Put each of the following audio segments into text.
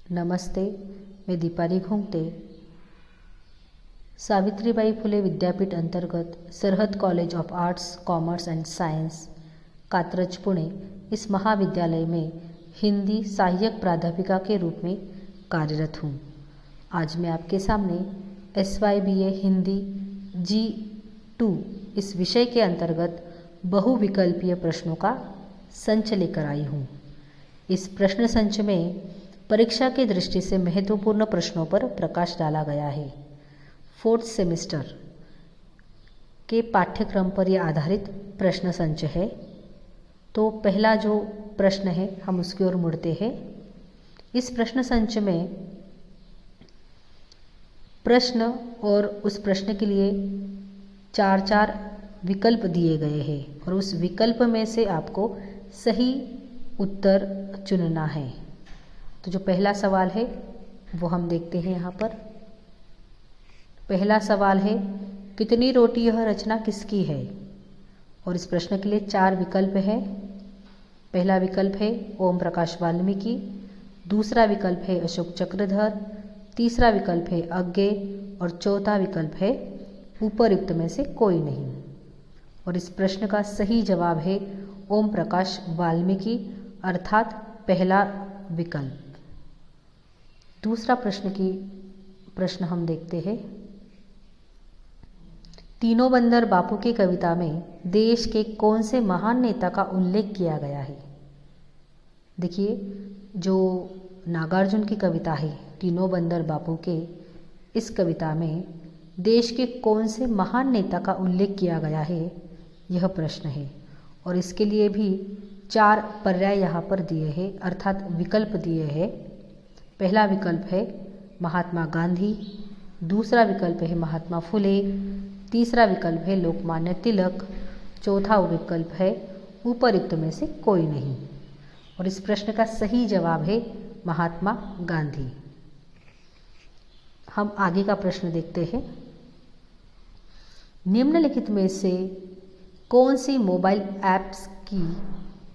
नमस्ते, मैं दीपाली घोंगटे सावित्रीबाई फुले विद्यापीठ अंतर्गत सरहद college of arts, commerce and science, Katraj, Pune इस महाविद्यालय में हिंदी सहायक प्राध्यापिका के रूप में कार्यरत हूँ। आज मैं आपके सामने SYBA हिंदी G2 इस विषय के अंतर्गत बहुविकल्पीय प्रश्नों का संच लेकर आई हूँ। इस प्रश्न संच में परीक्षा की दृष्टि से महत्वपूर्ण प्रश्नों पर प्रकाश डाला गया है। 4th सेमेस्टर के पाठ्यक्रम पर यह आधारित प्रश्न संच है। तो पहला जो प्रश्न है हम उसकी ओर मुड़ते हैं। इस प्रश्न संच में प्रश्न और उस प्रश्न के लिए चार विकल्प दिए गए हैं और उस विकल्प में से आपको सही उत्तर चुनना है। तो जो पहला सवाल है वो हम देखते हैं यहाँ पर। पहला सवाल है, कितनी रोटी यह रचना किसकी है? और इस प्रश्न के लिए 4 विकल्प है। पहला विकल्प है ओम प्रकाश वाल्मीकि, दूसरा विकल्प है अशोक चक्रधर, तीसरा विकल्प है अज्ञे और चौथा विकल्प है उपरयुक्त में से कोई नहीं। और इस प्रश्न का सही जवाब है ओम प्रकाश वाल्मीकि अर्थात पहला विकल्प। दूसरा प्रश्न हम देखते हैं। तीनों बंदर बापू की कविता में देश के कौन से महान नेता का उल्लेख किया गया है? देखिए, जो नागार्जुन की कविता है तीनों बंदर बापू के, इस कविता में देश के कौन से महान नेता का उल्लेख किया गया है, यह प्रश्न है। और इसके लिए भी 4 पर्याय यहाँ पर दिए हैं अर्थात विकल्प दिए हैं। पहला विकल्प है महात्मा गांधी, दूसरा विकल्प है महात्मा फुले, तीसरा विकल्प है लोकमान्य तिलक, चौथा विकल्प है उपरयुक्त में से कोई नहीं। और इस प्रश्न का सही जवाब है महात्मा गांधी। हम आगे का प्रश्न देखते हैं। निम्नलिखित में से कौन सी मोबाइल ऐप्स की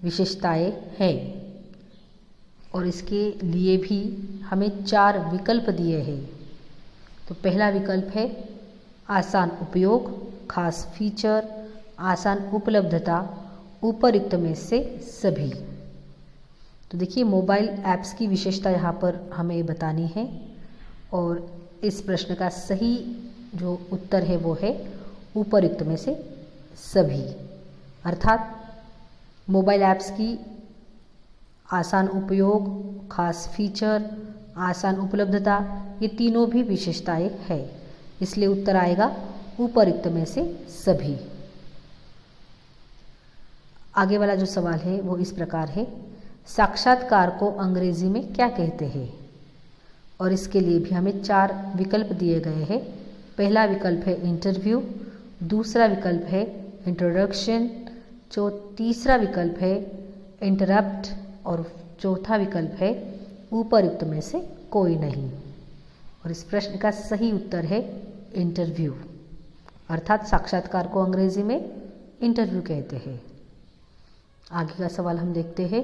विशेषताएं हैं? और इसके लिए भी हमें 4 विकल्प दिए हैं। तो पहला विकल्प है आसान उपयोग, खास फीचर, आसान उपलब्धता, उपरयुक्त में से सभी। तो देखिए, मोबाइल ऐप्स की विशेषता यहाँ पर हमें बतानी है और इस प्रश्न का सही जो उत्तर है वो है उपरयुक्त में से सभी। अर्थात मोबाइल ऐप्स की आसान उपयोग, खास फीचर, आसान उपलब्धता, ये तीनों भी विशेषताएं हैं, इसलिए उत्तर आएगा उपरयुक्त में से सभी। आगे वाला जो सवाल है वो इस प्रकार है, साक्षात्कार को अंग्रेजी में क्या कहते हैं? और इसके लिए भी हमें 4 विकल्प दिए गए हैं। पहला विकल्प है इंटरव्यू, दूसरा विकल्प है इंट्रोडक्शन, तीसरा विकल्प है इंटरप्ट और चौथा विकल्प है उपरयुक्त में से कोई नहीं। और इस प्रश्न का सही उत्तर है इंटरव्यू, अर्थात साक्षात्कार को अंग्रेजी में इंटरव्यू कहते हैं। आगे का सवाल हम देखते हैं।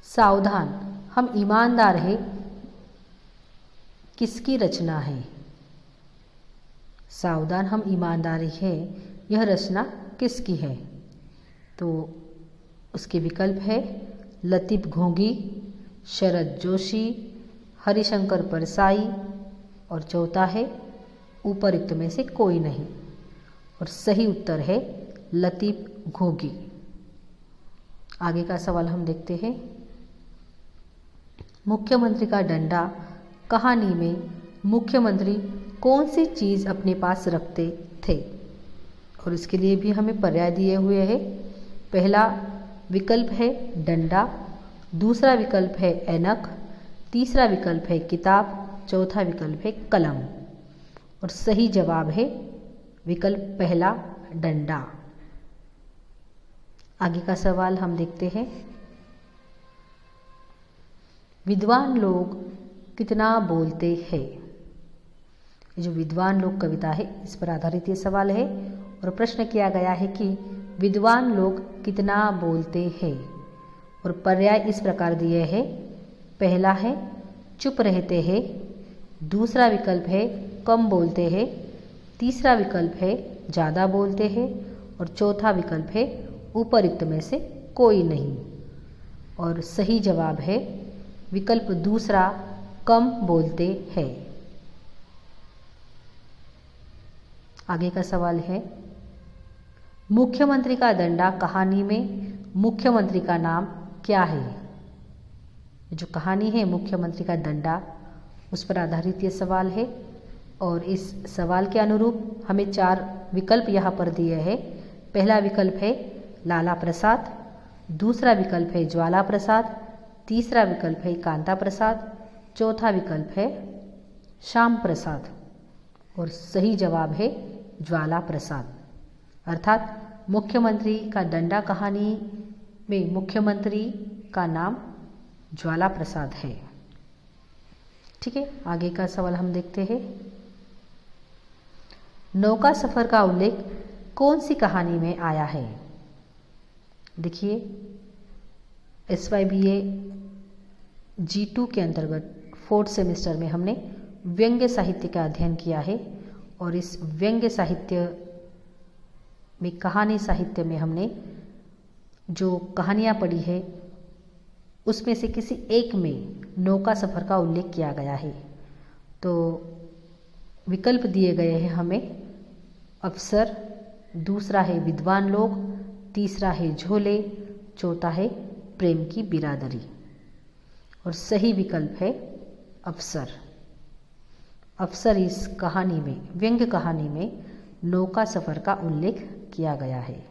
सावधान हम ईमानदार हैं किसकी रचना है? सावधान हम ईमानदारी है, यह रचना किसकी है? तो उसके विकल्प है लतीफ घोंगी, शरद जोशी, हरिशंकर परसाई और चौथा है उपरयुक्त में से कोई नहीं। और सही उत्तर है लतीफ घोंगी। आगे का सवाल हम देखते हैं। मुख्यमंत्री का डंडा कहानी में मुख्यमंत्री कौन सी चीज़ अपने पास रखते थे? और इसके लिए भी हमें पर्याय दिए हुए हैं। पहला विकल्प है डंडा, दूसरा विकल्प है ऐनक, तीसरा विकल्प है किताब, चौथा विकल्प है कलम। और सही जवाब है विकल्प पहला डंडा। आगे का सवाल हम देखते हैं। विद्वान लोग कितना बोलते हैं? जो विद्वान लोग कविता है इस पर आधारित ये सवाल है और प्रश्न किया गया है कि विद्वान लोग कितना बोलते हैं। और पर्याय इस प्रकार दिए हैं, पहला है चुप रहते हैं, दूसरा विकल्प है कम बोलते हैं, तीसरा विकल्प है ज़्यादा बोलते हैं और चौथा विकल्प है उपयुक्त में से कोई नहीं। और सही जवाब है विकल्प दूसरा, कम बोलते हैं। आगे का सवाल है, मुख्यमंत्री का डंडा कहानी में मुख्यमंत्री का नाम क्या है? जो कहानी है मुख्यमंत्री का डंडा, उस पर आधारित ये सवाल है और इस सवाल के अनुरूप हमें 4 विकल्प यहाँ पर दिए हैं। पहला विकल्प है लाला प्रसाद, दूसरा विकल्प है ज्वाला प्रसाद, तीसरा विकल्प है कांता प्रसाद, चौथा विकल्प है श्याम प्रसाद और सही जवाब है ज्वाला प्रसाद। अर्थात मुख्यमंत्री का डंडा कहानी में मुख्यमंत्री का नाम ज्वाला प्रसाद है। ठीक है, आगे का सवाल हम देखते हैं। नौका सफर का उल्लेख कौन सी कहानी में आया है? देखिए, SYBA G2 के अंतर्गत 4th सेमेस्टर में हमने व्यंग्य साहित्य का अध्ययन किया है और इस व्यंग्य साहित्य में, कहानी साहित्य में हमने जो कहानियाँ पढ़ी है उसमें से किसी एक में नौका सफ़र का उल्लेख किया गया है। तो विकल्प दिए गए हैं हमें, अफसर, दूसरा है विद्वान लोग, तीसरा है झोले, चौथा है प्रेम की बिरादरी और सही विकल्प है अफसर। अफसर इस कहानी में, व्यंग्य कहानी में नौका सफ़र का उल्लेख किया गया है।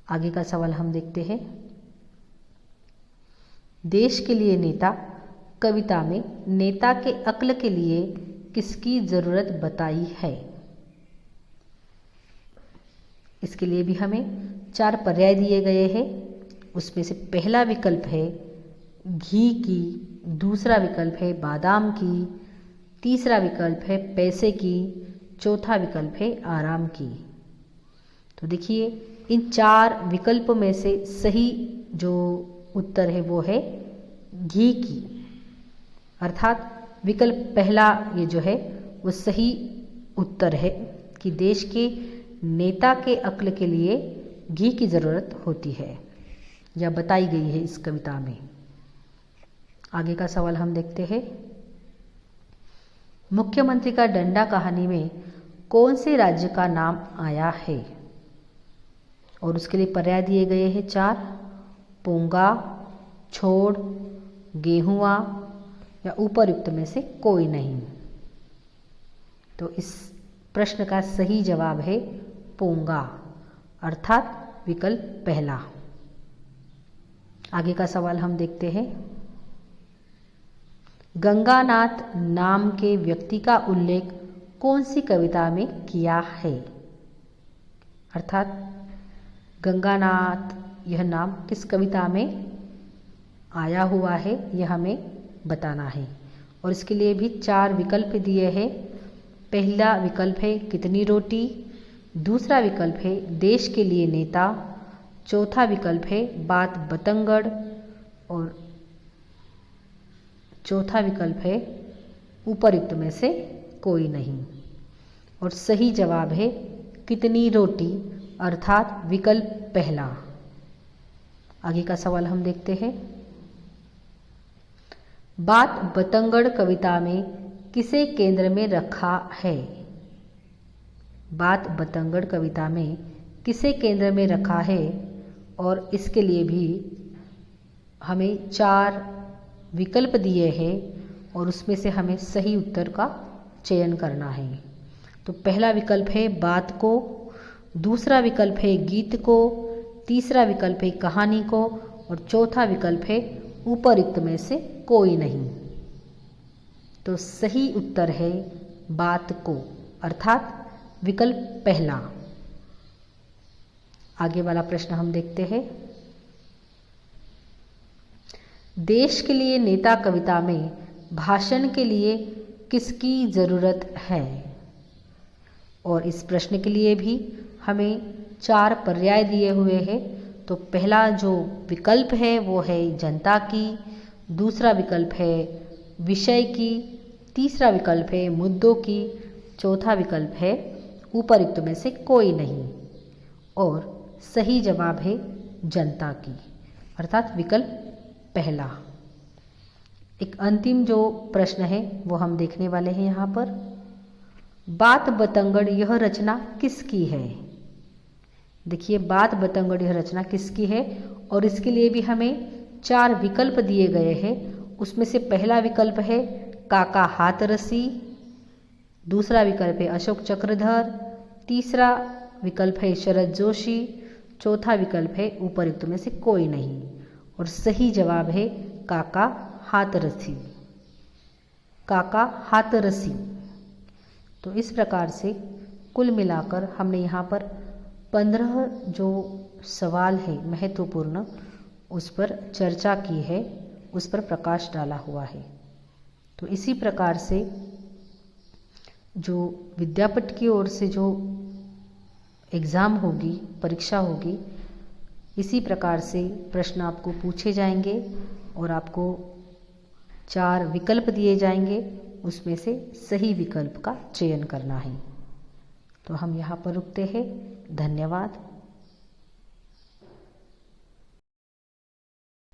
आगे का सवाल हम देखते हैं। देश के लिए नेता कविता में नेता के अक्ल के लिए किसकी ज़रूरत बताई है? इसके लिए भी हमें 4 पर्याय दिए गए हैं। उसमें से पहला विकल्प है घी की, दूसरा विकल्प है बादाम की, तीसरा विकल्प है पैसे की, चौथा विकल्प है आराम की। तो देखिए, इन 4 विकल्प में से सही जो उत्तर है वो है घी की। अर्थात विकल्प पहला ये जो है वो सही उत्तर है कि देश के नेता के अक्ल के लिए घी की ज़रूरत होती है या बताई गई है इस कविता में। आगे का सवाल हम देखते हैं। मुख्यमंत्री का डंडा कहानी में कौन से राज्य का नाम आया है? और उसके लिए पर्याय दिए गए हैं 4, पोंगा, छोड़, गेहुआ या उपयुक्त में से कोई नहीं। तो इस प्रश्न का सही जवाब है पोंगा, अर्थात विकल्प पहला। आगे का सवाल हम देखते हैं। गंगानाथ नाम के व्यक्ति का उल्लेख कौन सी कविता में किया है? अर्थात गंगानाथ यह नाम किस कविता में आया हुआ है यह हमें बताना है और इसके लिए भी 4 विकल्प दिए हैं। पहला विकल्प है कितनी रोटी, दूसरा विकल्प है देश के लिए नेता, चौथा विकल्प है बात बतंगड़ और चौथा विकल्प है उपयुक्त में से कोई नहीं। और सही जवाब है कितनी रोटी, अर्थात विकल्प पहला। आगे का सवाल हम देखते हैं। बात बतंगड़ कविता में किसे केंद्र में रखा है? बात बतंगड़ कविता में किसे केंद्र में रखा है और इसके लिए भी हमें 4 विकल्प दिए हैं और उसमें से हमें सही उत्तर का चयन करना है। तो पहला विकल्प है बात को, दूसरा विकल्प है गीत को, तीसरा विकल्प है कहानी को और चौथा विकल्प है उपयुक्त में से कोई नहीं। तो सही उत्तर है बात को, अर्थात विकल्प पहला। आगे वाला प्रश्न हम देखते हैं। देश के लिए नेता कविता में भाषण के लिए किसकी ज़रूरत है? और इस प्रश्न के लिए भी हमें 4 पर्याय दिए हुए हैं। तो पहला जो विकल्प है वो है जनता की, दूसरा विकल्प है विषय की, तीसरा विकल्प है मुद्दों की, चौथा विकल्प है उपयुक्त में से कोई नहीं और सही जवाब है जनता की, अर्थात विकल्प पहला। एक अंतिम जो प्रश्न है वो हम देखने वाले हैं यहाँ पर। बात बतंगड़ यह रचना किसकी है? देखिए, बात बतंगड़ यह रचना किसकी है और इसके लिए भी हमें 4 विकल्प दिए गए हैं। उसमें से पहला विकल्प है काका हाथरसी, दूसरा विकल्प है अशोक चक्रधर, तीसरा विकल्प है शरद जोशी, चौथा विकल्प है उपयुक्त में से कोई नहीं और सही जवाब है काका हाथरसी, काका हाथरसी। तो इस प्रकार से कुल मिलाकर हमने यहाँ पर 15 जो सवाल है महत्वपूर्ण उस पर चर्चा की है, उस पर प्रकाश डाला हुआ है। तो इसी प्रकार से जो विद्यापीठ की ओर से जो एग्ज़ाम होगी, परीक्षा होगी, इसी प्रकार से प्रश्न आपको पूछे जाएंगे और आपको 4 विकल्प दिए जाएंगे, उसमें से सही विकल्प का चयन करना है। तो हम यहाँ पर रुकते हैं। धन्यवाद।